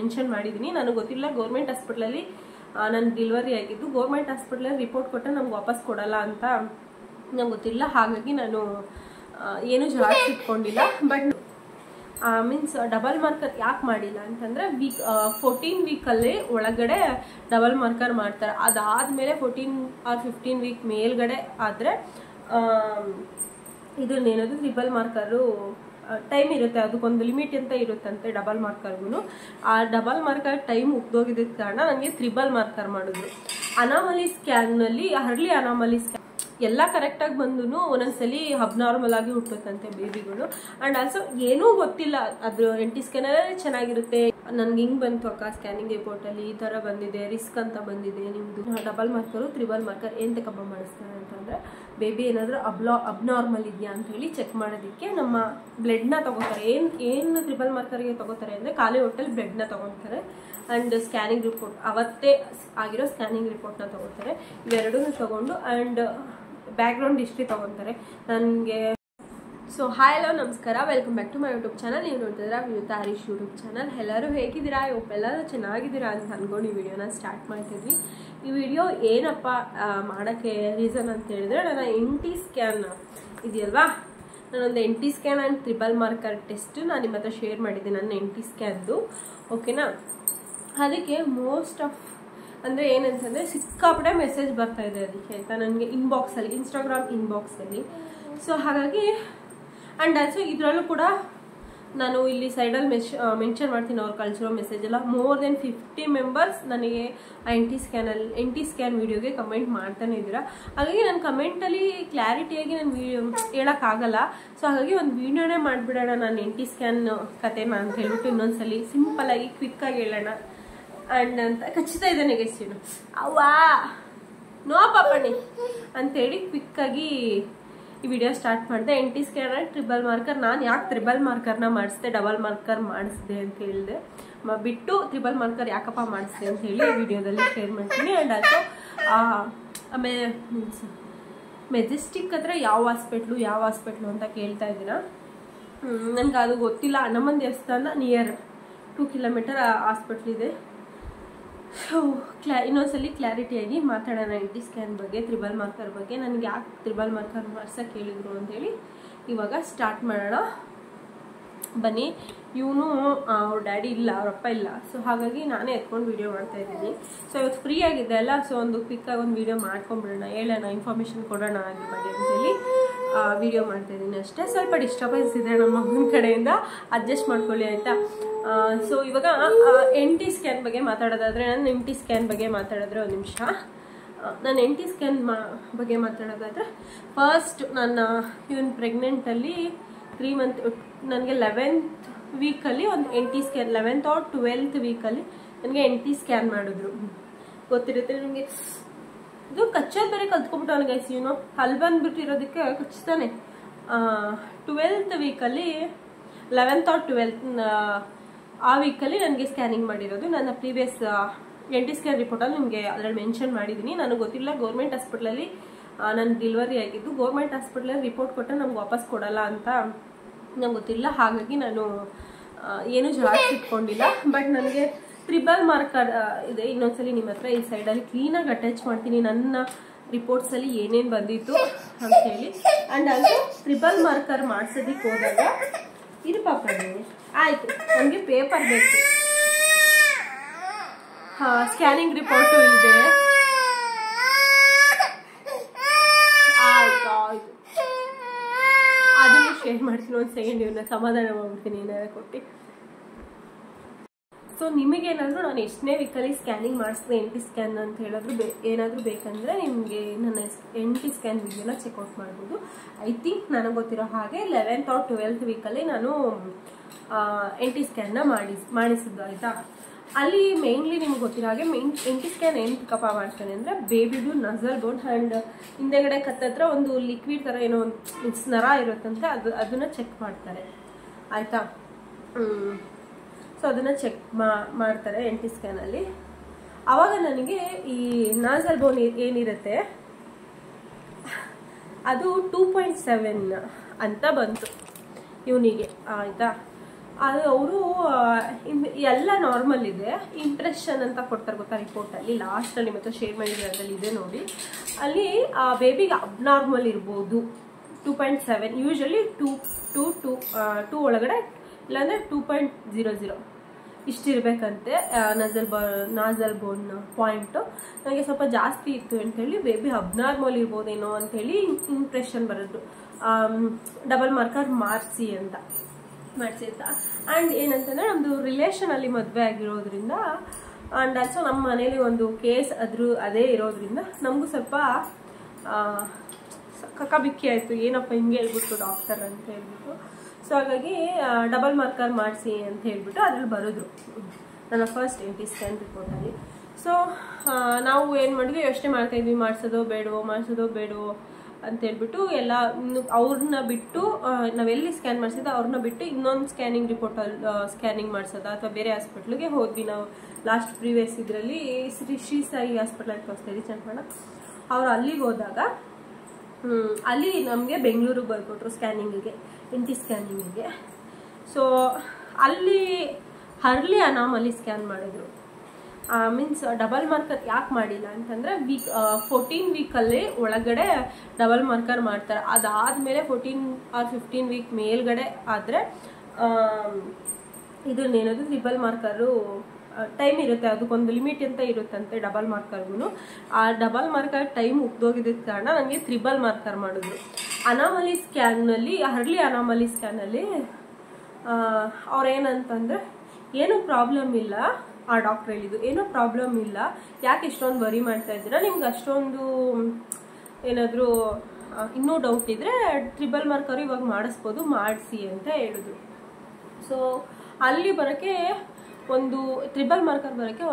Mention ಮಾಡಿದ್ದೀನಿ. ನನಗೆ ಗೊತ್ತಿಲ್ಲ ಗೌರ್ಮೆಂಟ್ ಹಾಸ್ಪಿಟ್ಲಲ್ಲಿ ನನ್ನ ಡೆಲಿವರಿ ಆಗಿದ್ದು, ಗೌರ್ಮೆಂಟ್ ಹಾಸ್ಪಿಟ್ಲಲ್ಲಿ ರಿಪೋರ್ಟ್ ಕೊಟ್ಟರೆ ನಮ್ಗೆ ವಾಪಸ್ ಕೊಡಲ್ಲ ಅಂತ ನಂಗೆ ಗೊತ್ತಿಲ್ಲ. ಹಾಗಾಗಿ ನಾನು ಏನು ಜಾಸ್ತಿ ಇಟ್ಕೊಂಡಿಲ್ಲ. ಬಟ್ ಮೀನ್ಸ್ ಡಬಲ್ ಮಾರ್ಕರ್ ಯಾಕೆ ಮಾಡಿಲ್ಲ ಅಂತಂದರೆ 14 ವೀಕಲ್ಲಿ ಒಳಗಡೆ ಡಬಲ್ ಮಾರ್ಕರ್ ಮಾಡ್ತಾರೆ. ಅದಾದಮೇಲೆ 14 or 15 ವೀಕ್ ಮೇಲ್ಗಡೆ ಆದರೆ ಇದನ್ನೇನದು ಟ್ರಿಬಲ್ ಮಾರ್ಕರು ಟೈಮ್ ಇರುತ್ತೆ, ಅದಕ್ಕೊಂದು ಲಿಮಿಟ್ ಅಂತ ಇರುತ್ತಂತೆ ಡಬಲ್ ಮಾರ್ಕರ್ಗೂ. ಆ ಡಬಲ್ ಮಾರ್ಕರ್ ಟೈಮ್ ಉಗ್ದೋಗಿದ್ದ ಕಾರಣ ನನಗೆ ಟ್ರಿಬಲ್ ಮಾರ್ಕರ್ ಮಾಡಿದ್ರು. ಅನಾಮಲಿ ಸ್ಕ್ಯಾನ್ನಲ್ಲಿ ಅರ್ಲಿ ಅನಾಮಲಿ ಸ್ಕ್ಯಾನ್ ಎಲ್ಲ ಕರೆಕ್ಟಾಗಿ ಬಂದು ಒಂದೊಂದ್ಸಲಿ ಅಬ್ನಾರ್ಮಲ್ ಆಗಿ ಹುಟ್ಟುತ್ತಂತೆ ಬೇಬಿಗಳು. ಆ್ಯಂಡ್ ಆಲ್ಸೋ ಏನೂ ಗೊತ್ತಿಲ್ಲ, ಅದು NT ಸ್ಕ್ಯಾನರೇ ಚೆನ್ನಾಗಿರುತ್ತೆ. ನನ್ಗೆ ಹಿಂಗೆ ಬಂತು ಅಕ್ಕ ಸ್ಕ್ಯಾನಿಂಗ್ ರಿಪೋರ್ಟಲ್ಲಿ ಈ ಥರ ಬಂದಿದೆ, ರಿಸ್ಕ್ ಅಂತ ಬಂದಿದೆ ನಿಮ್ಮದು. ಡಬಲ್ ಮಾರ್ಕರು ಟ್ರಿಬಲ್ ಮಾರ್ಕರ್ ಏನು ತಗೊಂಬ ಮಾಡಿಸ್ತಾರೆ ಅಂತಂದರೆ ಬೇಬಿ ಏನಾದರೂ ಅಬ್ನಾರ್ಮಲ್ ಇದೆಯಾ ಅಂತ ಹೇಳಿ ಚೆಕ್ ಮಾಡೋದಕ್ಕೆ ನಮ್ಮ ಬ್ಲಡ್ನ ತೊಗೋತಾರೆ. ಏನು ಟ್ರಿಬಲ್ ಮಾರ್ಕರ್ಗೆ ತೊಗೋತಾರೆ ಅಂದರೆ ಖಾಲಿ ಹೊಟ್ಟೆಲಿ ಬ್ಲಡ್ನ ತೊಗೊತಾರೆ. ಆ್ಯಂಡ್ ಸ್ಕ್ಯಾನಿಂಗ್ ರಿಪೋರ್ಟ್ ಅವತ್ತೇ ಆಗಿರೋ ಸ್ಕ್ಯಾನಿಂಗ್ ರಿಪೋರ್ಟ್ನ ತೊಗೋತಾರೆ. ಇವೆರಡೂ ತೊಗೊಂಡು ಆ್ಯಂಡ್ ಬ್ಯಾಕ್ಗ್ರೌಂಡ್ ಹಿಸ್ಟ್ರಿ ತೊಗೊತಾರೆ ನನಗೆ. ಸೊ ಹಾಯ್ ಹಲೋ ನಮಸ್ಕಾರ, welcome back to my YouTube channel. ನೀವು ನೋಡ್ತಿದ್ದೀರಾ ವಿನುತಾ ಹರೀಶ್ ಯೂಟ್ಯೂಬ್ ಚಾನಲ್. ಎಲ್ಲರೂ ಹೇಗಿದ್ದೀರಾ? ಎಲ್ಲರೂ ಚೆನ್ನಾಗಿದ್ದೀರಾ ಅಂತ ಅಂದ್ಕೊಂಡು ಈ ವಿಡಿಯೋನ ಸ್ಟಾರ್ಟ್ ಮಾಡ್ತಿದ್ವಿ. ಈ ವಿಡಿಯೋ ಏನಪ್ಪ ಮಾಡೋಕ್ಕೆ ರೀಸನ್ ಅಂತ ಹೇಳಿದ್ರೆ, ನನ್ನ NT ಸ್ಕ್ಯಾನ್ ಇದೆಯಲ್ವಾ, ನಾನೊಂದು NT scan and triple marker test ನಾನು ನಿಮ್ಮ ಹತ್ರ ಶೇರ್ ಮಾಡಿದ್ದೆ, ನನ್ನ NT ಸ್ಕ್ಯಾನ್ದು. ಓಕೆನಾ? ಅದಕ್ಕೆ ಮೋಸ್ಟ್ ಆಫ್ ಅಂದರೆ ಏನಂತಂದರೆ ಸಿಕ್ಕಾಪಟ್ಟೆ ಮೆಸೇಜ್ ಬರ್ತಾ ಇದೆ ಅದಕ್ಕೆ ಆಯಿತಾ, ನನಗೆ ಇನ್ಬಾಕ್ಸಲ್ಲಿ, ಇನ್ಸ್ಟಾಗ್ರಾಮ್ ಇನ್ಬಾಕ್ಸಲ್ಲಿ. ಸೊ ಹಾಗಾಗಿ ಆ್ಯಂಡ್ ಆಲ್ಸೋ ಇದರಲ್ಲೂ ಕೂಡ ನಾನು ಇಲ್ಲಿ ಸೈಡಲ್ಲಿ ಮೆನ್ಷನ್ ಮಾಡ್ತೀನಿ ಅವ್ರು ಕಳಿಸಿರೋ ಮೆಸೇಜ್ ಎಲ್ಲ. ಮೋರ್ ದೆನ್ 50 ಮೆಂಬರ್ಸ್ ನನಗೆ NT ಸ್ಕ್ಯಾನ್ ವಿಡಿಯೋಗೆ ಕಮೆಂಟ್ ಮಾಡ್ತಾನೆ ಇದ್ದೀರಾ. ಹಾಗಾಗಿ ನನ್ನ ಕಮೆಂಟಲ್ಲಿ ಕ್ಲಾರಿಟಿಯಾಗಿ ನಾನು ವಿಡಿಯೋ ಹೇಳೋಕ್ಕಾಗಲ್ಲ. ಸೊ ಹಾಗಾಗಿ ಒಂದು ವಿಡಿಯೋನೇ ಮಾಡಿಬಿಡೋಣ ನಾನು NT ಸ್ಕ್ಯಾನ್ ಕಥೆನ ಅಂತ ಹೇಳ್ಬಿಟ್ಟು ಇನ್ನೊಂದ್ಸಲಿ ಸಿಂಪಲ್ಲಾಗಿ ಕ್ವಿಕ್ಕಾಗಿ ಹೇಳೋಣ. ಆ್ಯಂಡ್ ಅಂತ ಖಚಿತ ಇದೆ ನೆಗೆಸ್ತೀನು ಅವ್ವಾ ನೋ ಪಾಪಣಿ ಅಂತೇಳಿ ಕ್ವಿಕ್ಕಾಗಿ ಈ ವಿಡಿಯೋ ಸ್ಟಾರ್ಟ್ ಮಾಡಿದೆ. NT scan and triple marker. ನಾನು ಯಾಕೆ ಟ್ರಿಬಲ್ ಮಾರ್ಕರ್ನ ಮಾಡಿಸಿದೆ, ಡಬಲ್ ಮಾರ್ಕರ್ ಮಾಡಿಸಿದೆ ಅಂತ ಹೇಳಿದೆ, ಬಿಟ್ಟು ಟ್ರಿಬಲ್ ಮಾರ್ಕರ್ ಯಾಕಪ್ಪ ಮಾಡಿಸಿದೆ ಅಂತ ಹೇಳಿ ಈ ವಿಡಿಯೋದಲ್ಲಿ ಶೇರ್ ಮಾಡ್ತೀನಿ. ಆ್ಯಂಡ್ ಆಲ್ಸೋ ಆಮೇಲೆ ಮೀನ್ಸ್ ಮೆಜೆಸ್ಟಿಕ್ ಹತ್ರ ಯಾವ ಹಾಸ್ಪಿಟ್ಲು ಅಂತ ಕೇಳ್ತಾ ಇದ್ದೀರಾ. ನನಗೆ ಅದು ಗೊತ್ತಿಲ್ಲ. ಹನುಮನ್ ದೇವಸ್ಥಾನ ನಿಯರ್ 2 ಕಿಲೋಮೀಟರ್ ಹಾಸ್ಪಿಟ್ಲ್ ಇದೆ. ಸೊ ಇನ್ನೊಂದ್ಸಲಿ ಕ್ಲಾರಿಟಿಯಾಗಿ ಮಾತಾಡೋಣ NT ಸ್ಕ್ಯಾನ್ ಬಗ್ಗೆ, ಟ್ರಿಬಲ್ ಮಾರ್ಕರ್ ಬಗ್ಗೆ. ನನಗೆ ಯಾಕೆ ಟ್ರಿಬಲ್ ಮಾರ್ಕರ್ ಮಾಡ್ಸೋಕೆ ಹೇಳಿದ್ರು ಅಂತೇಳಿ ಇವಾಗ ಸ್ಟಾರ್ಟ್ ಮಾಡೋಣ ಬನ್ನಿ. ಇವನು ಅವ್ರ ಡ್ಯಾಡಿ ಇಲ್ಲ, ಅವರಪ್ಪ ಇಲ್ಲ. ಸೊ ಹಾಗಾಗಿ ನಾನೇ ಎತ್ಕೊಂಡು ವೀಡಿಯೋ ಮಾಡ್ತಾ ಇದ್ದೀನಿ. ಸೊ ಇವತ್ತು ಫ್ರೀ ಆಗಿದೆ ಅಲ್ಲ, ಸೊ ಒಂದು ಕ್ವಿಕ್ಕಾಗಿ ಒಂದು ವೀಡಿಯೋ ಮಾಡ್ಕೊಂಬಿಡೋಣ, ಹೇಳೋಣ, ಇನ್ಫಾರ್ಮೇಷನ್ ಕೊಡೋಣ ಆಗಿ ಬಗ್ಗೆ ಅಂತೇಳಿ ವಿಡಿಯೋ ಮಾಡ್ತಾ ಇದ್ದೀನಿ ಅಷ್ಟೇ. ಸ್ವಲ್ಪ ಡಿಸ್ಟರ್ಬೆನ್ಸ್ ಇದೆ ನಮ್ಮ ಮಗನ ಕಡೆಯಿಂದ, ಅಡ್ಜಸ್ಟ್ ಮಾಡ್ಕೊಳ್ಳಿ ಆಯಿತಾ. ಸೊ ಇವಾಗ NT ಸ್ಕ್ಯಾನ್ ಬಗ್ಗೆ ಮಾತಾಡೋದಾದರೆ, ನಾನು NT ಸ್ಕ್ಯಾನ್ ಬಗ್ಗೆ ಮಾತಾಡಿದ್ರೆ ಒಂದು ನಿಮಿಷ. ನಾನು NT ಸ್ಕ್ಯಾನ್ ಬಗ್ಗೆ ಮಾತಾಡೋದಾದರೆ, ಫಸ್ಟ್ ನನ್ನ ಇವನ್ ಪ್ರೆಗ್ನೆಂಟಲ್ಲಿ 3 ಮಂತ್, ನನಗೆ 11th ವೀಕಲ್ಲಿ ಒಂದು NT scan, 11th or 12th ವೀಕಲ್ಲಿ ನನಗೆ NT ಸ್ಕ್ಯಾನ್ ಮಾಡಿದ್ರು. ಗೊತ್ತಿರುತ್ತೆ ನಿಮಗೆ, ಇದು ಕಚ್ಚೋದು ಬೇರೆ ಕಲ್ತ್ಕೊಬಿಟ್ಟು ನನಗೆ ಇವನು ಅಲ್ಲಿ ಬಂದುಬಿಟ್ಟಿರೋದಕ್ಕೆ ಕಚ್ತಾನೆ. 12th ವೀಕಲ್ಲಿ, 11th or 12th ಆ ವೀಕಲ್ಲಿ ನನಗೆ ಸ್ಕ್ಯಾನಿಂಗ್ ಮಾಡಿರೋದು. ನನ್ನ ಪ್ರೀವಿಯಸ್ NT ಸ್ಕ್ಯಾನ್ ರಿಪೋರ್ಟಲ್ಲಿ ನಿಮಗೆ ಅದರಲ್ಲಿ ಮೆನ್ಷನ್ ಮಾಡಿದ್ದೀನಿ. ನನಗೆ ಗೊತ್ತಿಲ್ಲ ಗೌರ್ಮೆಂಟ್ ಹಾಸ್ಪಿಟ್ಲಲ್ಲಿ ನನ್ನ ಡೆಲಿವರಿ ಆಗಿದ್ದು, ಗೌರ್ಮೆಂಟ್ ಹಾಸ್ಪಿಟ್ಲಲ್ಲಿ ರಿಪೋರ್ಟ್ ಕೊಟ್ಟರೆ ನಮ್ಗೆ ವಾಪಸ್ ಕೊಡಲ್ಲ ಅಂತ ನಂಗೆ ಗೊತ್ತಿಲ್ಲ. ಹಾಗಾಗಿ ನಾನು ಏನು ಜಾಸ್ತಿ ಇಟ್ಕೊಂಡಿಲ್ಲ. ಬಟ್ ನನಗೆ ಟ್ರಿಬಲ್ ಮಾರ್ಕರ್ ಇದೆ. ಇನ್ನೊಂದ್ಸಲಿ ನಿಮ್ಮ ಹತ್ರ ಈ ಸೈಡಲ್ಲಿ ಕ್ಲೀನಾಗಿ ಅಟ್ಯಾಚ್ ಮಾಡ್ತೀನಿ ನನ್ನ ರಿಪೋರ್ಟ್ಸಲ್ಲಿ ಏನೇನು ಬಂದಿತ್ತು ಅಂತ ಹೇಳಿ. ಆ್ಯಂಡ್ ಆಲ್ಸೋ ಟ್ರಿಬಲ್ ಮಾರ್ಕರ್ ಮಾಡಿಸೋದಕ್ಕೆ ಹೋದಾಗ ಇದು ಪಾಪ ಆಯಿತು, ನನಗೆ ಪೇಪರ್ ಬೇಕು. ಸ್ಕ್ಯಾನಿಂಗ್ ರಿಪೋರ್ಟು ಇದೆ. ಆಯ್ತು ಆಯಿತು, ಅದನ್ನು ಶೇರ್ ಮಾಡ್ತೀನಿ. ಒಂದು ಸೆಕೆಂಡ್ ಇವನ್ನ ಸಮಾಧಾನ ಮಾಡ್ಬಿಡ್ತೀನಿ ಏನಾದ್ರು ಕೊಟ್ಟು. ಸೊ ನಿಮಗೇನಾದರೂ ನಾನು ಎಷ್ಟನೇ ವೀಕಲ್ಲಿ ಸ್ಕ್ಯಾನಿಂಗ್ ಮಾಡಿಸಿದೆ NT ಸ್ಕ್ಯಾನ್ ಅಂತ ಹೇಳಿದ್ರು ಏನಾದರೂ ಬೇಕಂದರೆ ನಿಮಗೆ ನನ್ನ NT ಸ್ಕ್ಯಾನ್ ವಿಡಿಯೋನ ಚೆಕ್ಔಟ್ ಮಾಡ್ಬೋದು. ಐ ಥಿಂಕ್ ನನಗೆ ಗೊತ್ತಿರೋ ಹಾಗೆ 11th or 12th ವೀಕಲ್ಲಿ ನಾನು NT ಸ್ಕ್ಯಾನ್ನ ಮಾಡಿಸಿದ್ದು ಆಯಿತಾ. ಅಲ್ಲಿ ಮೇನ್ಲಿ ನಿಮ್ಗೆ ಗೊತ್ತಿರೋ ಹಾಗೆ NT ಸ್ಕ್ಯಾನ್ ಏನು ಪಿಕಪ್ ಮಾಡ್ತಾನೆ ಅಂದರೆ ಬೇಬಿದು ನಸಲ್ ಬೋನ್ ಆ್ಯಂಡ್ ಹಿಂದೆಗಡೆ ಕತ್ತತ್ರ ಒಂದು ಲಿಕ್ವಿಡ್ ಥರ ಏನೋ ಒಂದು ನರ ಇರುತ್ತಂತೆ, ಅದನ್ನು ಚೆಕ್ ಮಾಡ್ತಾರೆ ಆಯಿತಾ. ಸೊ ಅದನ್ನು ಚೆಕ್ ಮಾಡ್ತಾರೆ NT ಸ್ಕ್ಯಾನಲ್ಲಿ. ಆವಾಗ ನನಗೆ ಈ ನಾಸಲ್ ಬೋನ್ ಏನಿರುತ್ತೆ ಅದು 2.7 ಅಂತ ಬಂತು ಇವನಿಗೆ ಆಯಿತಾ. ಅದು ಅವರು ಎಲ್ಲ ನಾರ್ಮಲ್ ಇದೆ, ಇಂಪ್ರೆಷನ್ ಅಂತ ಕೊಡ್ತಾರೆ ಗೊತ್ತಾ ರಿಪೋರ್ಟಲ್ಲಿ, ಲಾಸ್ಟಲ್ಲಿ ಮತ್ತೆ ಶೇರ್ ಮಾಡಿದ್ರೆ ಅದರಲ್ಲಿ ಇದೆ ನೋಡಿ. ಅಲ್ಲಿ ಬೇಬಿಗೆ ಅಬ್ನಾರ್ಮಲ್ ಇರ್ಬೋದು 2.7, ಯೂಶಲಿ 2 ಒಳಗಡೆ, ಇಲ್ಲಾಂದರೆ 2.00 ಇಷ್ಟಿರ್ಬೇಕಂತೆ. ನಾಜಲ್ ಬೋನ್ ಪಾಯಿಂಟು ನನಗೆ ಸ್ವಲ್ಪ ಜಾಸ್ತಿ ಇತ್ತು ಅಂತೇಳಿ ಬೇಬಿ ಅಬ್ನಾರ್ಮಲ್ ಇರ್ಬೋದೇನೋ ಅಂಥೇಳಿ ಇಂಪ್ರೆಷನ್ ಬರೋದು. ಡಬಲ್ ಮಾರ್ಕರ್ ಮಾಡಿಸಿ ಅಂತ. ಆ್ಯಂಡ್ ಏನಂತಂದರೆ ನಮ್ಮದು ರಿಲೇಷನಲ್ಲಿ ಮದುವೆ ಆಗಿರೋದ್ರಿಂದ ಆ್ಯಂಡ್ ಆಲ್ಸೋ ನಮ್ಮ ಮನೇಲಿ ಒಂದು ಕೇಸ್ ಅದೇ ಇರೋದ್ರಿಂದ ನಮಗೂ ಸ್ವಲ್ಪ ಕಕ್ಕಬಿಕ್ಕಿ ಆಯಿತು, ಏನಪ್ಪ ಹಿಂಗೆ ಹೇಳ್ಬಿಟ್ಟು ಡಾಕ್ಟರ್ ಅಂತ ಹೇಳ್ಬಿಟ್ಟು. ಸೊ ಹಾಗಾಗಿ ಡಬಲ್ ಮಾರ್ಕರ್ ಮಾಡಿಸಿ ಅಂತ ಹೇಳ್ಬಿಟ್ಟು ಅದ್ರಲ್ಲಿ ಬರೋದು ನನ್ನ ಫಸ್ಟ್ NT ಸ್ಕ್ಯಾನ್ ರಿಪೋರ್ಟಲ್ಲಿ. ಸೊ ನಾವು ಏನು ಮಾಡಿದ್ವಿ, ಯೋಚನೆ ಮಾಡ್ತಾಯಿದ್ವಿ ಮಾಡಿಸೋದೋ ಬೇಡವೋ ಅಂತ ಹೇಳ್ಬಿಟ್ಟು. ಎಲ್ಲ ಅವ್ರನ್ನ ಬಿಟ್ಟು ನಾವೆಲ್ಲಿ ಸ್ಕ್ಯಾನ್ ಮಾಡಿಸಿದ ಅವ್ರನ್ನ ಬಿಟ್ಟು ಇನ್ನೊಂದು ಸ್ಕ್ಯಾನಿಂಗ್ ರಿಪೋರ್ಟಲ್ಲಿ ಸ್ಕ್ಯಾನಿಂಗ್ ಮಾಡಿಸೋದ ಅಥವಾ ಬೇರೆ ಹಾಸ್ಪಿಟ್ಲಿಗೆ ಹೋದ್ವಿ ನಾವು. ಲಾಸ್ಟ್ ಪ್ರೀವಿಯಸ್ ಇದರಲ್ಲಿ ಶ್ರೀ ಸಾಯಿ ಹಾಸ್ಪಿಟ್ಲಲ್ಲಿ ತೋರಿಸ್ತಾ ಇದ್ವಿ ಚೆನ್ನಣ್ಣ. ಅವ್ರು ಅಲ್ಲಿಗೆ ಹೋದಾಗ ಅಲ್ಲಿ ನಮಗೆ ಬೆಂಗಳೂರಿಗೆ ಬರ್ಕೊಟ್ರು ಸ್ಕ್ಯಾನಿಂಗಿಗೆ, NT ಸ್ಕ್ಯಾನಿಂಗಿಗೆ. ಸೊ ಅಲ್ಲಿ ಹರ್ಲಿ ಅನಾಮಲಿ ಸ್ಕ್ಯಾನ್ ಮಾಡಿದ್ರು. ಮೀನ್ಸ್ ಡಬಲ್ ಮಾರ್ಕರ್ ಯಾಕೆ ಮಾಡಿಲ್ಲ ಅಂತಂದರೆ 14 ವೀಕಲ್ಲಿ ಒಳಗಡೆ ಡಬಲ್ ಮಾರ್ಕರ್ ಮಾಡ್ತಾರೆ. ಅದಾದಮೇಲೆ 14 or 15 ವೀಕ್ ಮೇಲ್ಗಡೆ ಆದರೆ ಇದನ್ನೇನದು ಟ್ರಿಬಲ್ ಮಾರ್ಕರು ಟೈಮ್ ಇರುತ್ತೆ, ಅದಕ್ಕೊಂದು ಲಿಮಿಟ್ ಅಂತ ಇರುತ್ತಂತೆ ಡಬಲ್ ಮಾರ್ಕರ್ಗೂ. ಆ ಡಬಲ್ ಮಾರ್ಕರ್ ಟೈಮ್ ಉಗ್ದೋಗಿದ್ದ ಕಾರಣ ನನಗೆ ಟ್ರಿಬಲ್ ಮಾರ್ಕರ್ ಮಾಡಿದ್ರು. ಅನಾಮಲಿ ಸ್ಕ್ಯಾನ್ನಲ್ಲಿ, ಹರ್ಲಿ ಅನಾಮಲಿ ಸ್ಕ್ಯಾನಲ್ಲಿ ಅವ್ರೇನಂತಂದರೆ ಏನೂ ಪ್ರಾಬ್ಲಮ್ ಇಲ್ಲ, ಆ ಡಾಕ್ಟ್ರ್ ಹೇಳಿದ್ದು ಏನೂ ಪ್ರಾಬ್ಲಮ್ ಇಲ್ಲ, ಯಾಕೆ ಇಷ್ಟೊಂದು ವರಿ ಮಾಡ್ತಾ ಇದ್ದೀರಾ, ನಿಮ್ಗೆ ಅಷ್ಟೊಂದು ಏನಾದರೂ ಇನ್ನೂ ಡೌಟ್ ಇದ್ದರೆ ಟ್ರಿಬಲ್ ಮಾರ್ಕರ್ ಇವಾಗ ಮಾಡಿಸ್ಬೋದು, ಮಾಡಿಸಿ ಅಂತ ಹೇಳಿದ್ರು. ಸೊ ಅಲ್ಲಿ ಬರೋಕ್ಕೆ ಒಂದು ಟ್ರಿಬಲ್ ಮಾರ್ಕರ್ ಬರೋಕ್ಕೆ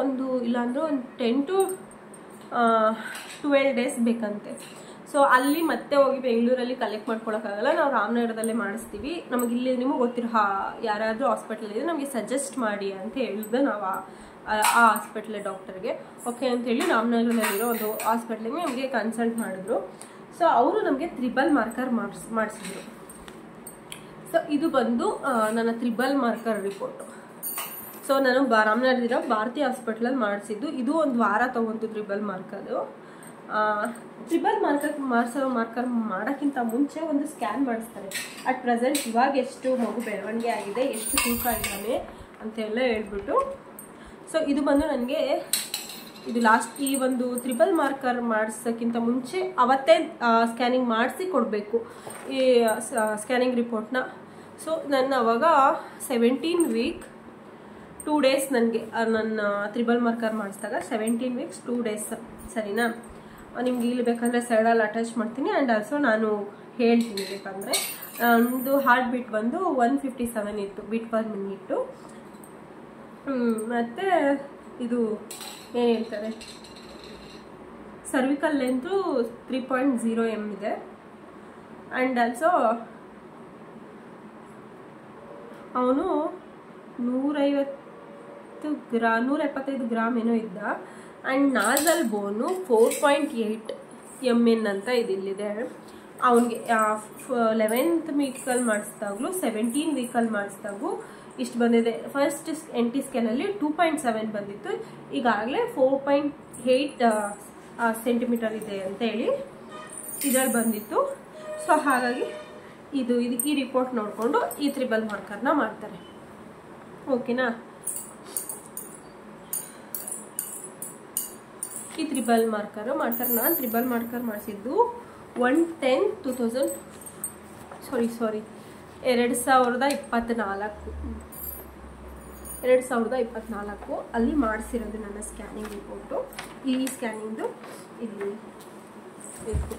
ಇಲ್ಲಾಂದ್ರೆ ಒಂದು 10 to 12 days ಬೇಕಂತೆ. ಸೊ ಅಲ್ಲಿ ಮತ್ತೆ ಹೋಗಿ ಬೆಂಗಳೂರಲ್ಲಿ ಕಲೆಕ್ಟ್ ಮಾಡ್ಕೊಳಕ್ಕಾಗಲ್ಲ, ನಾವು ರಾಮನಗರದಲ್ಲೇ ಮಾಡಿಸ್ತೀವಿ, ನಮಗೆ ಇಲ್ಲಿ ನಿಮಗೆ ಗೊತ್ತಿರೋ ಯಾರಾದರೂ ಹಾಸ್ಪಿಟಲ್ ಇದೆ ನಮಗೆ ಸಜೆಸ್ಟ್ ಮಾಡಿ ಅಂತ ಹೇಳಿದ್ದೆ ನಾವು ಆ ಹಾಸ್ಪಿಟ್ಲ್ ಡಾಕ್ಟರ್ಗೆ. ಓಕೆ ಅಂತೇಳಿ ರಾಮನಗರದಲ್ಲಿರೋ ಒಂದು ಹಾಸ್ಪಿಟ್ಲಿಗೆ ನಮಗೆ ಕನ್ಸಲ್ಟ್ ಮಾಡಿದ್ರು. ಸೊ ಅವರು ನಮಗೆ ಟ್ರಿಬಲ್ ಮಾರ್ಕರ್ ಮಾಡಿಸಿದ್ರು. ಸೊ ಇದು ಬಂದು ನನ್ನ ಟ್ರಿಬಲ್ ಮಾರ್ಕರ್ ರಿಪೋರ್ಟು. ಸೊ ನಾನು ರಾಮನಗರದಿರೋ ಭಾರತೀಯ ಹಾಸ್ಪಿಟ್ಲಲ್ಲಿ ಮಾಡಿಸಿದ್ದು. ಇದು ಒಂದು ವಾರ ತಗೊಂತು ಟ್ರಿಬಲ್ ಮಾರ್ಕರು. ಟ್ರಿಬಲ್ ಮಾರ್ಕರ್ ಮಾಡೋಕ್ಕಿಂತ ಮುಂಚೆ ಒಂದು ಸ್ಕ್ಯಾನ್ ಮಾಡಿಸ್ತಾರೆ. ಅಟ್ ಪ್ರೆಸೆಂಟ್ ಇವಾಗ ಎಷ್ಟು ಮಗು ಬೆಳವಣಿಗೆ ಆಗಿದೆ, ಎಷ್ಟು ತೂಕ ಇದ್ದಾನೆ ಅಂತೆಲ್ಲ ಹೇಳ್ಬಿಟ್ಟು. ಸೊ ಇದು ಬಂದು ನನಗೆ ಇದು ಲಾಸ್ಟ್ ಈ ಒಂದು ಟ್ರಿಬಲ್ ಮಾರ್ಕರ್ ಮಾಡಿಸೋಕ್ಕಿಂತ ಮುಂಚೆ ಅವತ್ತೇ ಸ್ಕ್ಯಾನಿಂಗ್ ಮಾಡಿಸಿ ಕೊಡಬೇಕು ಈ ಸ್ಕ್ಯಾನಿಂಗ್ ರಿಪೋರ್ಟ್ನ. ಸೊ ನನ್ನ ಅವಾಗ 17 week 2 days ನನಗೆ ನನ್ನ ಟ್ರಿಬಲ್ ಮಾರ್ಕರ್ ಮಾಡಿಸಿದಾಗ 17 weeks 2 days. ಸರಿನಾ? ನಿಮ್ಗೆ ಇಲ್ಲಿ ಬೇಕಂದರೆ ಸೈಡಲ್ಲಿ ಅಟ್ಯಾಚ್ ಮಾಡ್ತೀನಿ. ಆ್ಯಂಡ್ ಆಲ್ಸೋ ನಾನು ಹೇಳ್ತೀನಿ ಬೇಕಂದರೆ ಒಂದು ಹಾರ್ಟ್ ಬೀಟ್ ಬಂದು 157 ಇತ್ತು ಬೀಟ್ ಪರ್ ಮಿನಿಟ್ಟು. ಮತ್ತು ಇದು ಏನು ಹೇಳ್ತಾರೆ, ಸರ್ವಿಕಲ್ ಲೆಂತು 3.0 m ಇದೆ. ಆ್ಯಂಡ್ ಆಲ್ಸೋ ಅವನು 175 ಗ್ರಾಮ್ ಏನೋ ಇದ್ದ. ಆ್ಯಂಡ್ ನಾಜಲ್ ಬೋನು 4.8 mn ಅಂತ ಇದಿಲ್ಲಿದೆ. ಅವನಿಗೆ 11th ವೀಕಲ್ಲಿ ಮಾಡಿಸಿದಾಗಲೂ 17 ವೀಕಲ್ಲಿ ಮಾಡಿಸಿದಾಗೂ ಇಷ್ಟು ಬಂದಿದೆ. ಫಸ್ಟ್ NT ಸ್ಕ್ಯಾನಲ್ಲಿ 2.7 ಬಂದಿತ್ತು, ಈಗಾಗಲೇ 4.8 ಸೆಂಟಿಮೀಟರ್ ಇದೆ ಅಂತ ಹೇಳಿ ಇದರಲ್ಲಿ ಬಂದಿತ್ತು. ಸೊ ಹಾಗಾಗಿ ಇದಕ್ಕೆ ಈ ರಿಪೋರ್ಟ್ ನೋಡಿಕೊಂಡು ಈ ಟ್ರಿಬಲ್ ಮಾರ್ಕರ್ನ ಮಾಡ್ತಾರೆ. ಓಕೆನಾ? ಈ ಟ್ರಿಬಲ್ ಮಾರ್ಕರ್ ಮಾಡ್ತಾರೆ. ನಾನು ಟ್ರಿಬಲ್ ಮಾರ್ಕರ್ ಮಾಡಿಸಿದ್ದು 1/10/2024 2024 ಅಲ್ಲಿ ಮಾಡಿಸಿರೋದು ನನ್ನ ಸ್ಕ್ಯಾನಿಂಗ್ ರಿಪೋರ್ಟು. ಈ ಸ್ಕ್ಯಾನಿಂಗ್ದು ಇಲ್ಲಿ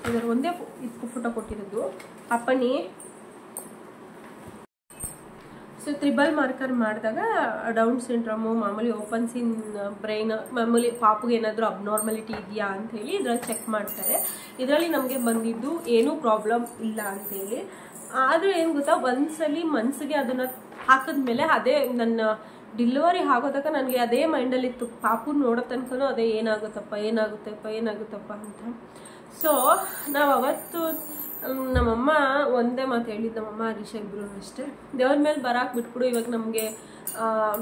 ಇದರ ಒಂದೇ ಫೋಟೋ ಕೊಟ್ಟಿರೋದು ಅಪ್ಪನಿ. ಸೊ ಟ್ರಿಬಲ್ ಮಾರ್ಕರ್ ಮಾಡಿದಾಗ ಡೌನ್ ಸಿಂಡ್ರೋಮು, ಮಾಮೂಲಿ ಓಪನ್ ಸಿನ್ ಬ್ರೈನ್, ಮಾಮೂಲಿ ಪಾಪುಗೆ ಏನಾದರೂ ಅಬ್ನಾರ್ಮಲಿಟಿ ಇದೆಯಾ ಅಂಥೇಳಿ ಇದರಲ್ಲಿ ಚೆಕ್ ಮಾಡ್ತಾರೆ. ಇದರಲ್ಲಿ ನಮಗೆ ಬಂದಿದ್ದು ಏನೂ ಪ್ರಾಬ್ಲಮ್ ಇಲ್ಲ ಅಂಥೇಳಿ. ಆದರೆ ಏನು ಗೊತ್ತಾ, ಒಂದ್ಸಲಿ ಮನಸ್ಸಿಗೆ ಅದನ್ನು ಹಾಕಿದ್ಮೇಲೆ ಅದೇ ನನ್ನ ಡಿಲಿವರಿ ಆಗೋದಾಗ ನನಗೆ ಅದೇ ಮೈಂಡಲ್ಲಿತ್ತು, ಪಾಪು ನೋಡೋ ತನಕನೂ ಅದೇ ಏನಾಗುತ್ತಪ್ಪ ಅಂತ. ಸೊ ನಾವು ಅವತ್ತು ನಮ್ಮಮ್ಮ ಒಂದೇ ಮಾತು ಹೇಳಿದ್ದು, ನಮ್ಮಮ್ಮ ಹರೀಶ ಇಬ್ರು ಅಷ್ಟೇ, ದೇವ್ರ ಮೇಲೆ ಬರಾಕ್ ಬಿಟ್ಬಿಡು, ಇವಾಗ ನಮಗೆ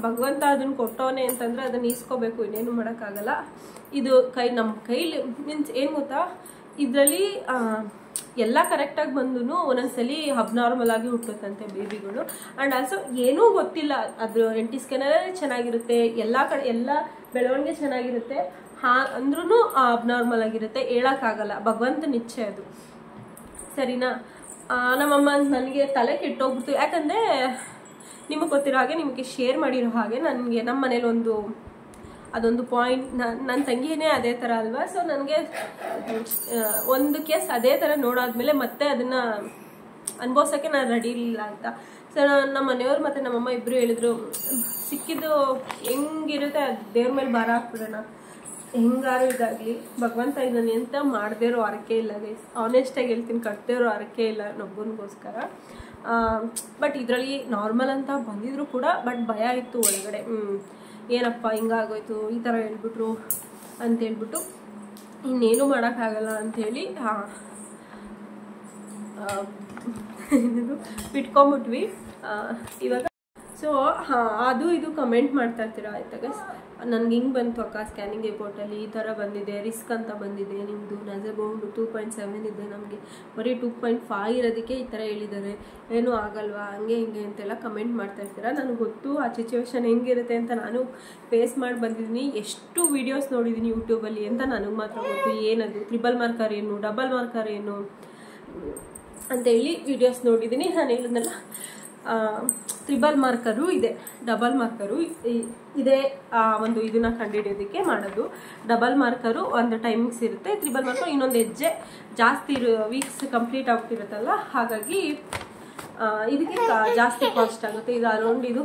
ಭಗವಂತ ಅದನ್ನ ಕೊಟ್ಟವನೇ ಅಂತಂದರೆ ಅದನ್ನ ಈಸ್ಕೋಬೇಕು, ಇನ್ನೇನು ಮಾಡೋಕ್ಕಾಗಲ್ಲ. ಇದು ನಮ್ಮ ಕೈಲಿ ಮೀನ್ಸ್ ಏನು ಗೊತ್ತಾ, ಇದರಲ್ಲಿ ಎಲ್ಲ ಕರೆಕ್ಟಾಗಿ ಬಂದು ಒಂದೊಂದ್ಸಲಿ ಅಬ್ನಾರ್ಮಲ್ ಆಗಿ ಹುಟ್ಟುತ್ತಂತೆ ಬೇಬಿಗಳು. ಆ್ಯಂಡ್ ಆಲ್ಸೋ ಏನೂ ಗೊತ್ತಿಲ್ಲ, ಅದು NT ಸ್ಕ್ಯಾನರೇ ಚೆನ್ನಾಗಿರುತ್ತೆ, ಎಲ್ಲ ಕಡೆ ಎಲ್ಲ ಬೆಳವಣಿಗೆ ಚೆನ್ನಾಗಿರುತ್ತೆ, ಅಂದ್ರೂ ಅಬ್ನಾರ್ಮಲ್ ಆಗಿರುತ್ತೆ, ಹೇಳೋಕ್ಕಾಗಲ್ಲ, ಭಗವಂತನ ಇಚ್ಛೆ ಅದು, ಸರಿನಾ. ನಮ್ಮಮ್ಮ ನನಗೆ ತಲೆ ಕೆಟ್ಟೋಗ್ಬಿಡ್ತು, ಯಾಕಂದರೆ ನಿಮಗೆ ಗೊತ್ತಿರೋ ಹಾಗೆ, ನಿಮಗೆ ಶೇರ್ ಮಾಡಿರೋ ಹಾಗೆ, ನನಗೆ ನಮ್ಮ ಮನೇಲಿ ಅದೊಂದು ಪಾಯಿಂಟ್, ನನ್ನ ತಂಗಿನೇ ಅದೇ ಥರ ಅಲ್ವಾ, ಸೊ ನನಗೆ ಒಂದು ಕೇಸ್ ಅದೇ ಥರ ನೋಡಾದ್ಮೇಲೆ ಮತ್ತೆ ಅದನ್ನು ಅನುಭವಿಸೋಕ್ಕೆ ನಾನು ರೆಡಿ ಇರಲಿಲ್ಲ ಅಂತ. ಸೊ ನಮ್ಮ ಮನೆಯವ್ರು ಮತ್ತು ನಮ್ಮಮ್ಮ ಇಬ್ಬರು ಹೇಳಿದ್ರು, ಸಿಕ್ಕಿದ್ದು ಹೆಂಗಿರುತ್ತೆ ಅದು ದೇವ್ರ ಮೇಲೆ ಭಾರ ಹಾಕ್ಬಿಡೋಣ, ಹೆಂಗಾರು ಇದಾಗಲಿ, ಭಗವಂತ ಇದನ್ನು ಎಂತ ಮಾಡದೇ ಇರೋ ಅರಕೆ ಇಲ್ಲ ಗೈಸ್, ಆನೆಸ್ಟಾಗಿ ಹೇಳ್ತೀನಿ, ಕಟ್ದೇ ಇರೋ ಅರಕೆ ಇಲ್ಲ ನೊಬ್ಬನಿಗೋಸ್ಕರ. ಬಟ್ ಇದರಲ್ಲಿ ನಾರ್ಮಲ್ ಅಂತ ಬಂದಿದ್ರು ಕೂಡ, ಬಟ್ ಭಯ ಇತ್ತು ಒಳಗಡೆ, ಏನಪ್ಪ ಹಿಂಗಾಗೋಯ್ತು, ಈ ಥರ ಹೇಳ್ಬಿಟ್ರು ಅಂತೇಳ್ಬಿಟ್ಟು ಇನ್ನೇನು ಮಾಡೋಕ್ಕಾಗಲ್ಲ ಅಂಥೇಳಿ ಬಿಟ್ಕೊಂಬಿಟ್ವಿ. ಇವಾಗ ಸೊ ಅದು ಇದು ಕಮೆಂಟ್ ಮಾಡ್ತಾ ಇರ್ತೀರಾ ಆಯ್ತಾ ಗೈಸ್, ನನಗೆ ಹಿಂಗೆ ಬಂತು ಅಕ್ಕ ಸ್ಕ್ಯಾನಿಂಗ್ ರಿಪೋರ್ಟಲ್ಲಿ ಈ ಥರ ಬಂದಿದೆ, ರಿಸ್ಕ್ ಅಂತ ಬಂದಿದೆ, ನಿಮ್ಮದು ನಜರ್ಬೌಂಡು 2.7 ಇದೆ, ನಮಗೆ ಬರೀ 2.5 ಇರೋದಕ್ಕೆ ಈ ಥರ ಹೇಳಿದ್ದಾರೆ, ಏನೂ ಆಗಲ್ವಾ ಹಂಗೆ ಹಿಂಗೆ ಅಂತೆಲ್ಲ ಕಮೆಂಟ್ ಮಾಡ್ತಾ ಇರ್ತೀರಾ. ನನಗೆ ಗೊತ್ತು ಆ ಸಿಚುವೇಶನ್ ಹೆಂಗಿರುತ್ತೆ ಅಂತ, ನಾನು ಫೇಸ್ ಮಾಡಿ ಬಂದಿದ್ದೀನಿ, ಎಷ್ಟು ವೀಡಿಯೋಸ್ ನೋಡಿದ್ದೀನಿ ಯೂಟ್ಯೂಬಲ್ಲಿ ಅಂತ ನನಗೆ ಮಾತ್ರ ಗೊತ್ತು, ಏನದು ತ್ರಿಬಲ್ ಮಾರ್ಕರ್ ಏನು, ಡಬಲ್ ಮಾರ್ಕರ್ ಏನು ಅಂತೇಳಿ ವೀಡಿಯೋಸ್ ನೋಡಿದ್ದೀನಿ. ನಾನು ಹೇಳಿದ್ನಲ್ಲ, ತ್ರಿಬಲ್ ಮಾರ್ಕರು ಇದೆ, ಡಬಲ್ ಮಾರ್ಕರು ಇದೆ, ಒಂದು ಇದನ್ನ ಕಂಡುಹಿಡಿಯೋದಕ್ಕೆ ಮಾಡೋದು. ಡಬಲ್ ಮಾರ್ಕರು ಒಂದು ಟೈಮಿಂಗ್ಸ್ ಇರುತ್ತೆ, ತ್ರಿಬಲ್ ಮಾರ್ಕರ್ ಇನ್ನೊಂದು ಹೆಜ್ಜೆ ಜಾಸ್ತಿ ವೀಕ್ಸ್ ಕಂಪ್ಲೀಟ್ ಆಗ್ತಿರುತ್ತಲ್ಲ, ಹಾಗಾಗಿ ಇದಕ್ಕೆ ಜಾಸ್ತಿ ಕಾಸ್ಟ್ ಆಗುತ್ತೆ. ಇದು ಅರೌಂಡ್ ಇದು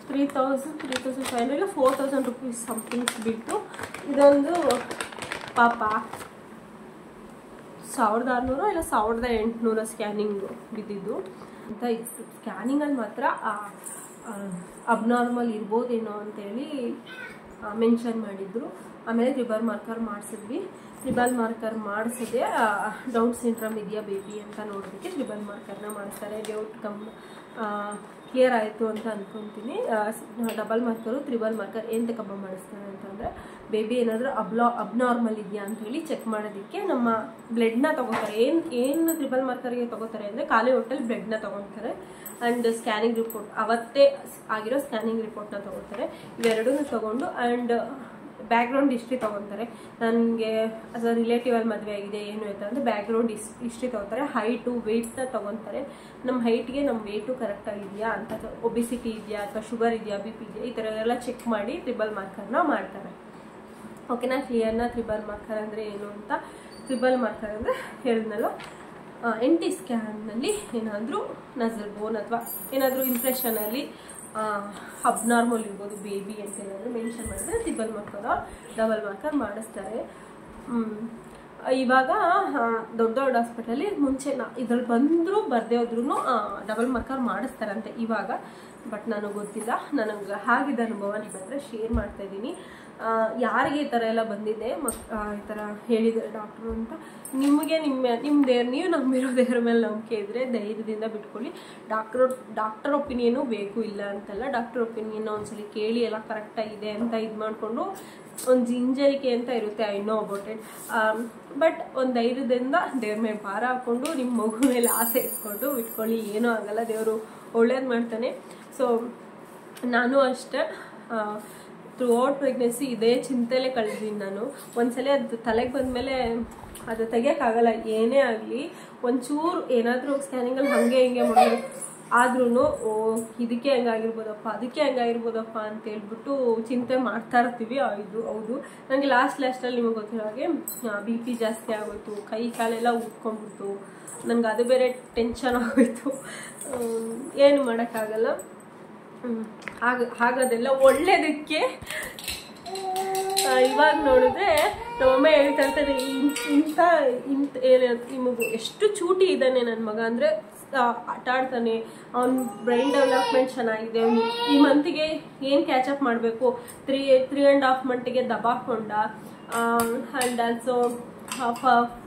3,500 ಇಲ್ಲ 4,000 ರುಪೀಸ್ ಸಮಥಿಂಗ್ಸ್ ಬಿಟ್ಟು, ಇದೊಂದು ಪಾಪ 1,600 ಇಲ್ಲ 1,800 ಸ್ಕ್ಯಾನಿಂಗು ಬಿದ್ದಿದ್ದು ಅಂತ ಇತ್ತು. ಸ್ಕ್ಯಾನಿಂಗಲ್ಲಿ ಮಾತ್ರ ಅಬ್ನಾರ್ಮಲ್ ಇರ್ಬೋದೇನೋ ಅಂತೇಳಿ ಮೆನ್ಷನ್ ಮಾಡಿದ್ರು. ಆಮೇಲೆ ತ್ರಿಬಲ್ ಮಾರ್ಕರ್ ಮಾಡಿಸಿದ್ವಿ. ತ್ರಿಬಲ್ ಮಾರ್ಕರ್ ಮಾಡಿಸಿದೆ, ಡೌನ್ ಸಿಂಡ್ರೋಮ್ ಇದೆಯಾ ಬೇಬಿ ಅಂತ ನೋಡೋದಕ್ಕೆ ತ್ರಿಬಲ್ ಮಾರ್ಕರ್ನ ಮಾಡಿಸ್ತಾರೆ. ಡೌಟ್ ಕ್ಲಿಯರ್ ಆಯಿತು ಅಂತ ಅಂದ್ಕೊತೀನಿ. ಡಬಲ್ ಮಾರ್ಕರು ತ್ರಿಬಲ್ ಮಾರ್ಕರ್ ಎಂತಕ್ಕಬ್ಬ ಮಾಡಿಸ್ತಾರೆ ಅಂತಂದರೆ, ಬೇಬಿ ಏನಾದರೂ ಅಬ್ನಾರ್ಮಲ್ ಇದೆಯಾ ಅಂಥೇಳಿ ಚೆಕ್ ಮಾಡೋದಕ್ಕೆ ನಮ್ಮ ಬ್ಲಡ್ನ ತೊಗೋತಾರೆ. ಏನು ತ್ರಿಬಲ್ ಮಾರ್ಕರ್ಗೆ ತೊಗೋತಾರೆ ಅಂದರೆ, ಖಾಲಿ ಹೊಟ್ಟೆಲಿ ಬ್ಲಡ್ನ ತೊಗೊತಾರೆ ಆ್ಯಂಡ್ ಸ್ಕ್ಯಾನಿಂಗ್ ರಿಪೋರ್ಟ್, ಅವತ್ತೇ ಆಗಿರೋ ಸ್ಕ್ಯಾನಿಂಗ್ ರಿಪೋರ್ಟ್ನ ತೊಗೊತಾರೆ. ಇವೆರಡೂ ತೊಗೊಂಡು ಆ್ಯಂಡ್ ಬ್ಯಾಕ್ಗ್ರೌಂಡ್ ಹಿಸ್ಟ್ರಿ ತೊಗೊತಾರೆ. ನನಗೆ ಆಸ್ ಅ ರಿಲೇಟಿವಲ್ಲಿ ಮದುವೆ ಆಗಿದೆ ಏನು ಆಯ್ತು ಅಂದರೆ ಬ್ಯಾಕ್ಗ್ರೌಂಡ್ ಹಿಸ್ಟ್ರಿ ತೊಗೊತಾರೆ. ಹೈಟು ವೆಯ್ಟ್ನ ತೊಗೊತಾರೆ. ನಮ್ಮ ಹೈಟ್ಗೆ ನಮ್ಮ ವೆಯ್ಟು ಕರೆಕ್ಟಾಗಿದೆಯಾ ಅಂತ, ಒಬಿಸಿಟಿ ಇದೆಯಾ ಅಥವಾ ಶುಗರ್ ಇದೆಯಾ, BP ಇದೆಯಾ, ಈ ಥರ ಎಲ್ಲ ಚೆಕ್ ಮಾಡಿ ತ್ರಿಬಲ್ ಮಾರ್ಕರ್ನ ಮಾಡ್ತಾರೆ. ಓಕೆನಾ, ಕ್ಲಿಯರ್ನ. ತ್ರಿಬಲ್ ಮಾರ್ಕರ್ ಅಂದರೆ ಏನು ಅಂತ, ತ್ರಿಬಲ್ ಮಾರ್ಕರ್ ಅಂದರೆ ಹೇಳಿದ್ನಲ್ಲ, NT ಸ್ಕ್ಯಾನ್ನಲ್ಲಿ ಏನಾದರೂ ನಜರ್ ಬೋನ್ ಅಥವಾ ಏನಾದರೂ ಇಂಪ್ರೆಷನಲ್ಲಿ ಅಬ್ನಾರ್ಮಲ್ ಇರ್ಬೋದು ಬೇಬಿ ಅಂತ ಏನಾದರೂ ಮೆನ್ಷನ್ ಮಾಡಿದ್ರೆ ತ್ರಿಬಲ್ ಮಾರ್ಕರ್ ಡಬಲ್ ಮಾರ್ಕರ್ ಮಾಡಿಸ್ತಾರೆ. ಇವಾಗ ದೊಡ್ಡ ದೊಡ್ಡ ಹಾಸ್ಪಿಟಲಲ್ಲಿ ಮುಂಚೆ ಇದ್ರಲ್ಲಿ ಬಂದರೂ ಬರದೇ ಹೋದ್ರೂ ಡಬಲ್ ಮಾರ್ಕರ್ ಮಾಡಿಸ್ತಾರಂತೆ ಇವಾಗ. ಬಟ್ ನನಗೆ ಗೊತ್ತಿಲ್ಲ, ನನಗೆ ಆಗಿದ್ದ ಅನುಭವ ನಿಮ್ಮ ಹತ್ರ ಶೇರ್ ಮಾಡ್ತಾಯಿದ್ದೀನಿ. ಯಾರಿಗೆ ಈ ಥರ ಎಲ್ಲ ಬಂದಿದೆ, ಈ ಥರ ಹೇಳಿದ್ದಾರೆ ಡಾಕ್ಟ್ರು ಅಂತ, ನಿಮಗೆ ನೀವು ನಂಬಿರೋ ದೇವ್ರ ಮೇಲೆ ನಂಬಿಕೆ ಇದ್ದರೆ ಧೈರ್ಯದಿಂದ ಬಿಟ್ಕೊಳ್ಳಿ. ಡಾಕ್ಟರ್ ಒಪಿನಿಯನು ಬೇಕು ಇಲ್ಲ ಅಂತಲ್ಲ, ಡಾಕ್ಟರ್ ಒಪಿನಿಯನ್ ಒಂದ್ಸಲಿ ಕೇಳಿ ಎಲ್ಲ ಕರೆಕ್ಟಾಗಿದೆ ಅಂತ ಇದು ಮಾಡಿಕೊಂಡು ಒಂದು ಹಿಂಜರಿಕೆ ಅಂತ ಇರುತ್ತೆ, I know about it. But ಒಂದು ಧೈರ್ಯದಿಂದ ದೇವ್ರ ಮೇಲೆ ಭಾರ ಹಾಕ್ಕೊಂಡು ನಿಮ್ಮ ಮಗು ಮೇಲೆ ಆಸೆ ಇಟ್ಕೊಂಡು ಬಿಟ್ಕೊಳ್ಳಿ, ಏನೂ ಆಗಲ್ಲ, ದೇವರು ಒಳ್ಳೇದು ಮಾಡ್ತಾನೆ. ಸೊ ನಾನು ಅಷ್ಟೇ ಥ್ರೂಔಟ್ ಪ್ರೆಗ್ನೆನ್ಸಿ ಇದೇ ಚಿಂತೆಲೇ ಕಳೆದಿದ್ದೀನಿ ನಾನು. ಒಂದ್ಸಲ ಅದು ತಲೆಗೆ ಬಂದಮೇಲೆ ಅದು ತೆಗಿಯೋಕ್ಕಾಗಲ್ಲ, ಏನೇ ಆಗಲಿ ಒಂಚೂರು ಏನಾದರೂ ಸ್ಕ್ಯಾನಿಂಗಲ್ಲಿ ಹಾಗೆ ಹಿಂಗೆ ಮಾಡೋದು ಆದ್ರೂ ಇದಕ್ಕೆ ಹೆಂಗಾಗಿರ್ಬೋದಪ್ಪ, ಅದಕ್ಕೆ ಹೆಂಗಾಗಿರ್ಬೋದಪ್ಪ ಅಂತ ಹೇಳ್ಬಿಟ್ಟು ಚಿಂತೆ ಮಾಡ್ತಾ ಇರ್ತೀವಿ. ಹೌದು ನನಗೆ ಲಾಸ್ಟಲ್ಲಿ ನಿಮಗೆ ಗೊತ್ತಿರೋ ಹಾಗೆ BP ಜಾಸ್ತಿ ಆಗೋಯ್ತು, ಕೈ ಕಾಲೆಲ್ಲ ಉಟ್ಕೊಂಡ್ಬಿಡ್ತು, ನನಗೆ ಅದು ಬೇರೆ ಟೆನ್ಷನ್ ಆಗೋಯ್ತು. ಏನು ಮಾಡೋಕ್ಕಾಗಲ್ಲ. ಹಾಗದೆಲ್ಲ ಒಳ್ಳೇದಕ್ಕೆ ಇವಾಗ ನೋಡಿದ್ರೆ ನಮ್ಮಮ್ಮ ಹೇಳ್ತಾ ಇರ್ತಾರೆ, ನಿಮಗು ಎಷ್ಟು ಚೂಟಿ ಇದ್ದಾನೆ ನನ್ನ ಮಗ ಅಂದರೆ, ಆಟ ಆಡ್ತಾನೆ, ಅವ್ನ ಬ್ರೈನ್ ಡೆವಲಪ್ಮೆಂಟ್ ಚೆನ್ನಾಗಿದೆ, ಅವನು ಈ ಮಂತಿಗೆ ಏನು ಕ್ಯಾಚಪ್ ಮಾಡಬೇಕು 3.5 ಮಂತಿಗೆ ದಬಾಕೊಂಡ. ಆ್ಯಂಡ್ ಆಲ್ಸೋ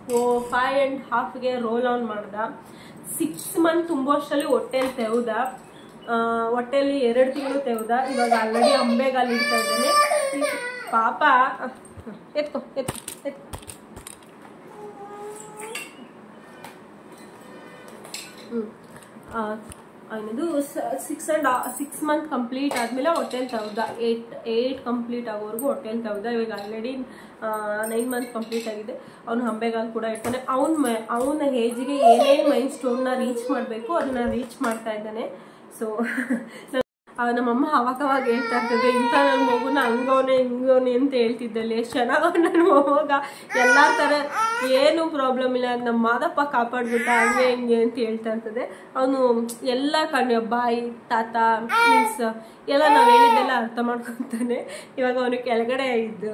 5.5ಗೆ ರೋಲ್ ಆನ್ ಮಾಡ್ದ. 6 ಮಂತ್ ತುಂಬುವಷ್ಟರಲ್ಲಿ ಹೊಟ್ಟೆಲಿ ತೆವ್ದ. ಹೊಟ್ಟೆಲಿ 2 ತಿಂಗಳು ತೆವ್ದ. ಇವಾಗ ಆಲ್ರೆಡಿ ಅಂಬೆಗಾಲು ಇಡ್ತಾ ಇದ್ದಾನೆ ಪಾಪ. ಎತ್ಕೊ ಎತ್ಕೊ ಎತ್ಕೊ. ಏನದು 6 ಮಂತ್ ಕಂಪ್ಲೀಟ್ ಆದಮೇಲೆ ಹೊಟ್ಟೆಲಿ ತೆವ್ದ. 8 ಕಂಪ್ಲೀಟ್ ಆಗೋವರೆಗೂ ಹೊಟ್ಟೆಲಿ ತೆವ್ದ. ಇವಾಗ ಆಲ್ರೆಡಿ 9 ಮಂತ್ ಕಂಪ್ಲೀಟ್ ಆಗಿದೆ. ಅವನು ಅಂಬೆಗಾಲು ಕೂಡ ಇರ್ತಾನೆ. ಅವನ ಏಜಿಗೆ ಏನೇನು ಮೈಲ್ ಸ್ಟೋನ್ನ ರೀಚ್ ಮಾಡಬೇಕು ಅದನ್ನ ರೀಚ್ ಮಾಡ್ತಾ ಇದ್ದಾನೆ. ಸೊ ನಮ್ಮಮ್ಮ ಅವಾಗ ಹೇಳ್ತಾ ಇರ್ತದೆ, ಇಂಥ ನನ್ನ ಮಗುನ ಹಂಗವನೆ ಹಿಂಗವನೆ ಅಂತ ಹೇಳ್ತಿದ್ದಲ್ಲಿ ಎಷ್ಟು ಚೆನ್ನಾಗಿ ನನ್ನ ಮಗ ಎಲ್ಲ ಥರ ಏನು ಪ್ರಾಬ್ಲಮ್ ಇಲ್ಲ, ನಮ್ಮ ಮಾದಪ್ಪ ಕಾಪಾಡ್ಬಿಟ್ಟ ಹಂಗೆ ಹಿಂಗೆ ಅಂತ ಹೇಳ್ತಾ ಇರ್ತದೆ. ಅವನು ಎಲ್ಲ ಬಾಯಿ ತಾತ ಮೀನ್ಸ್ ಎಲ್ಲ ನಾವು ಹೇಳಿದ್ದೆಲ್ಲ ಅರ್ಥ ಮಾಡ್ಕೊತಾನೆ. ಇವಾಗ ಅವನು ಕೆಳಗಡೆ ಇದ್ದು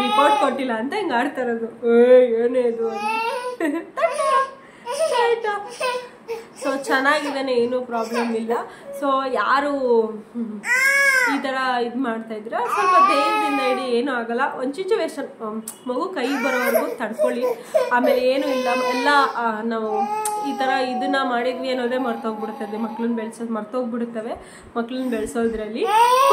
ರಿಪೋರ್ಟ್ ಕೊಟ್ಟಿಲ್ಲ ಅಂತ ಹಿಂಗೆ ಆಡ್ತಾ ಇರೋದು. ಏನೇ ಇದು ಸೊ ಚೆನ್ನಾಗಿದ್ದಾನೆ, ಏನೂ ಪ್ರಾಬ್ಲಮ್ ಇಲ್ಲ. ಸೊ ಯಾರು ಈ ಥರ ಇದು ಮಾಡ್ತಾ ಇದ್ರೆ ಸ್ವಲ್ಪ ಧೈರ್ಯದಿಂದ ಇಡಿ, ಏನೂ ಆಗಲ್ಲ. ಒಂದು ಸಿಚುವೇಶನ್ ಮಗು ಕೈ ಬರೋವರೆಗೂ ತಡ್ಕೊಳ್ಳಿ. ಆಮೇಲೆ ಏನೂ ಇಲ್ಲ, ಎಲ್ಲ ನಾವು ಈ ಥರ ಇದನ್ನ ಮಾಡಿದ್ವಿ ಅನ್ನೋದೇ ಮರ್ತೋಗ್ಬಿಡುತ್ತದೆ. ಮರ್ತೋಗ್ಬಿಡುತ್ತವೆ ಮಕ್ಳನ್ನ ಬೆಳೆಸೋದ್ರಲ್ಲಿ.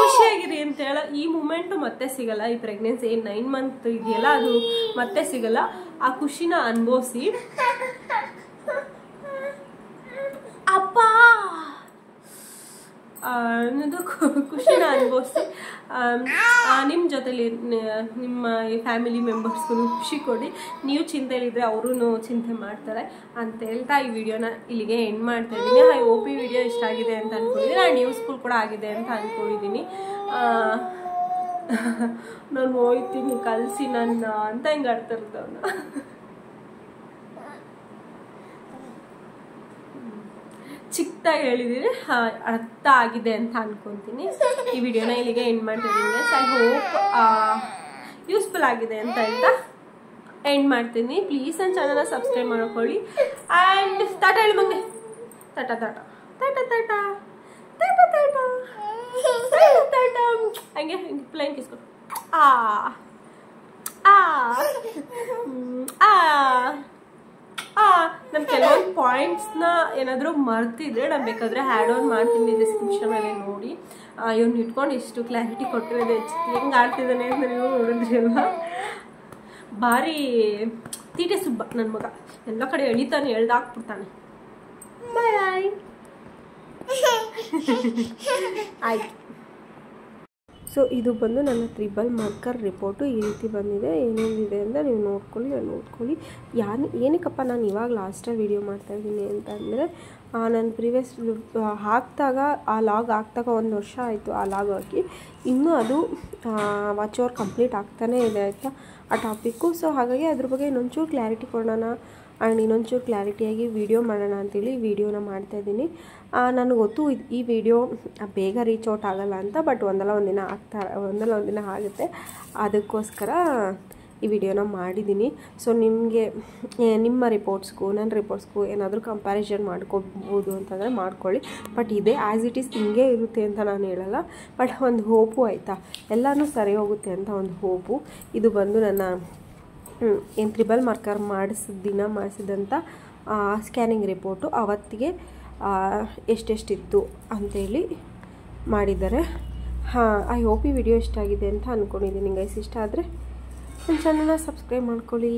ಖುಷಿಯಾಗಿರಿ ಅಂತ ಹೇಳ ಈ ಮೂಮೆಂಟು ಮತ್ತೆ ಸಿಗಲ್ಲ. ಈ ಪ್ರೆಗ್ನೆನ್ಸಿ 9 ಮಂತ್ ಇದೆಯಲ್ಲ ಅದು ಮತ್ತೆ ಸಿಗಲ್ಲ. ಆ ಖುಷಿನ ಅನುಭವಿಸಿ. ಅಪ್ಪ ಅನ್ನೋದು ಖುಷಿನ ಅನುಭವಿಸಿ ನಿಮ್ಮ ಜೊತೆಲಿ ನಿಮ್ಮ ಫ್ಯಾಮಿಲಿ ಮೆಂಬರ್ಸ್ಗೂ ಖುಷಿ ಕೊಡಿ. ನೀವು ಚಿಂತೆಯಲ್ಲಿದ್ದರೆ ಅವರು ಚಿಂತೆ ಮಾಡ್ತಾರೆ ಅಂತ ಹೇಳ್ತಾ ಈ ವಿಡಿಯೋನ ಇಲ್ಲಿಗೆ ಎಂಡ್ ಮಾಡ್ತಾ ಇದ್ದೀನಿ. ಐ ಹೋಪ್ ಈ ವಿಡಿಯೋ ಇಷ್ಟ ಆಗಿದೆ ಅಂತ ಅಂದ್ಕೊಂಡಿದ್ದೀನಿ. ನಾನು ಯೂಸ್ಫುಲ್ ಕೂಡ ಆಗಿದೆ ಅಂತ ಅಂದ್ಕೊಂಡಿದ್ದೀನಿ. ನಾನು ಹೋಯ್ತೀನಿ ಕಲಿಸಿ ನನ್ನ ಅಂತ ಹಿಂಗೆ ಆಡ್ತಾ ಇರ್ತವನ್ನ. ಚಿಕ್ಕದಾಗಿ ಹೇಳಿದ್ದೀನಿ, ಅರ್ಥ ಆಗಿದೆ ಅಂತ ಅನ್ಕೊತೀನಿ. ಈ ವಿಡಿಯೋನ ಇಲ್ಲಿಗೆ ಎಂಡ್ ಮಾಡ್ತಿದ್ದೀನಿ. ಐ ಹೋಪ್ ಯೂಸ್ಫುಲ್ ಆಗಿದೆ ಅಂತ ಹೇಳ್ತಾ ಎಂಡ್ ಮಾಡ್ತೀನಿ. ಪ್ಲೀಸ್ ನನ್ನ ಚಾನಲ್ನ ಸಬ್ಸ್ಕ್ರೈಬ್ ಮಾಡ್ಕೊಳ್ಳಿ. ಆ್ಯಂಡ್ ತಾಟ ಹೇಳಿ ಮಗನೆ, ತಾಟ ತಾಟ ತಾಟ ತಾಟ ತಾಟ ತಾಟ ತಾಟ ಹಂಗೆ ಪ್ಲೇನ್ ಕಿಸ್ಕೊಂಡು ನಾನು ಕೆಲವೊಂದು ಪಾಯಿಂಟ್ಸ್ನ ಏನಾದರೂ ಮರ್ತಿದ್ರೆ ನಾನು ಬೇಕಾದರೆ ಆ್ಯಡ್ ಆನ್ ಮಾಡ್ತೀನಿ ಡಿಸ್ಕ್ರಿಪ್ಷನಲ್ಲಿ ನೋಡಿ. ಇವ್ನು ಇಟ್ಕೊಂಡು ಎಷ್ಟು ಕ್ಲಾರಿಟಿ ಕೊಟ್ಟಿರೋದು ಹೆಂಗೆ ಆಡ್ತಿದ್ದಾನೆ ಅಂತ ನೀವು ನೋಡಿದ್ರಿ ಅಲ್ವಾ. ಭಾರಿ ತೀಟೆ ಸುಬ್ಬ ನನ್ನ ಮಗ, ಎಲ್ಲ ಕಡೆ ಎಳಿತಾನೆ, ಎಳ್ದಾಕ್ಬಿಡ್ತಾನೆ. ಬಾಯ್ ಆಯ್ತು. ಸೊ ಇದು ಬಂದು ನನ್ನ ತ್ರಿಬಲ್ ಮಾರ್ಕರ್ ರಿಪೋರ್ಟು ಈ ರೀತಿ ಬಂದಿದೆ. ಏನೇನಿದೆ ಅಂತ ನೀವು ನೋಡ್ಕೊಳ್ಳಿ. ಏನಕ್ಕಪ್ಪ ನಾನು ಇವಾಗ ಲಾಸ್ಟಲ್ಲಿ ವೀಡಿಯೋ ಮಾಡ್ತಾಯಿದ್ದೀನಿ ಅಂತಂದರೆ, ನಾನು ಪ್ರೀವಿಯಸ್ ಹಾಕಿದಾಗ ಆ ಲಾಗ್ ಹಾಕ್ದಾಗ 1 ವರ್ಷ ಆಯಿತು ಆ ಲಾಗ್ ಹಾಕಿ. ಇನ್ನೂ ಅದು ವಾಚ್ ಓವರ್ ಕಂಪ್ಲೀಟ್ ಆಗ್ತಾನೇ ಇದೆ ಆಯಿತಾ ಆ ಟಾಪಿಕ್ಕು. ಸೊ ಹಾಗಾಗಿ ಅದ್ರ ಬಗ್ಗೆ ಇನ್ನೊಂಚೂರು ಕ್ಲಾರಿಟಿ ಕೊಡೋಣ ಆ್ಯಂಡ್ ಇನ್ನೊಂಚೂರು ಕ್ಲಾರಿಟಿಯಾಗಿ ವೀಡಿಯೋ ಮಾಡೋಣ ಅಂತೇಳಿ ವೀಡಿಯೋನ ಮಾಡ್ತಾಯಿದ್ದೀನಿ. ನನಗೆ ಗೊತ್ತು ಈ ವಿಡಿಯೋ ಬೇಗ ರೀಚ್ ಔಟ್ ಆಗೋಲ್ಲ ಅಂತ, ಬಟ್ ಒಂದಲ್ಲ ಒಂದಿನ ಆಗುತ್ತೆ. ಅದಕ್ಕೋಸ್ಕರ ಈ ವಿಡಿಯೋನ ಮಾಡಿದ್ದೀನಿ. ಸೊ ನಿಮಗೆ ನಿಮ್ಮ ರಿಪೋರ್ಟ್ಸ್ಗೂ ನನ್ನ ರಿಪೋರ್ಟ್ಸ್ಗೂ ಏನಾದರೂ ಕಂಪ್ಯಾರಿಸನ್ ಮಾಡ್ಕೋಬೋದು ಅಂತಂದರೆ ಮಾಡ್ಕೊಳ್ಳಿ. ಬಟ್ ಇದೇ ಆ್ಯಸ್ ಇಟ್ ಈಸ್ ಹಿಂಗೆ ಇರುತ್ತೆ ಅಂತ ನಾನು ಹೇಳಲ್ಲ. ಬಟ್ ಒಂದು ಹೋಪು ಆಯಿತಾ, ಎಲ್ಲನೂ ಸರಿ ಹೋಗುತ್ತೆ ಅಂತ ಒಂದು ಹೋಪು. ಇದು ಬಂದು ನನ್ನ ಏನು ತ್ರಿಬಲ್ ಮಾರ್ಕರ್ ಮಾಡಿಸಿದಂಥ ಸ್ಕ್ಯಾನಿಂಗ್ ರಿಪೋರ್ಟು. ಅವತ್ತಿಗೆ ಎಷ್ಟೆಷ್ಟಿತ್ತು ಅಂಥೇಳಿ ಮಾಡಿದ್ದಾರೆ. ಐ ಹೋಪ್ ಈ ವಿಡಿಯೋ ಇಷ್ಟ ಆಗಿದೆ ಅಂತ ಅಂದ್ಕೊಂಡಿದ್ದೀನಿ. ಗೈಸ್ ಇಷ್ಟ ಆದರೆ ನನ್ನ ಚಾನಲ್ನ ಸಬ್ಸ್ಕ್ರೈಬ್ ಮಾಡ್ಕೊಳ್ಳಿ.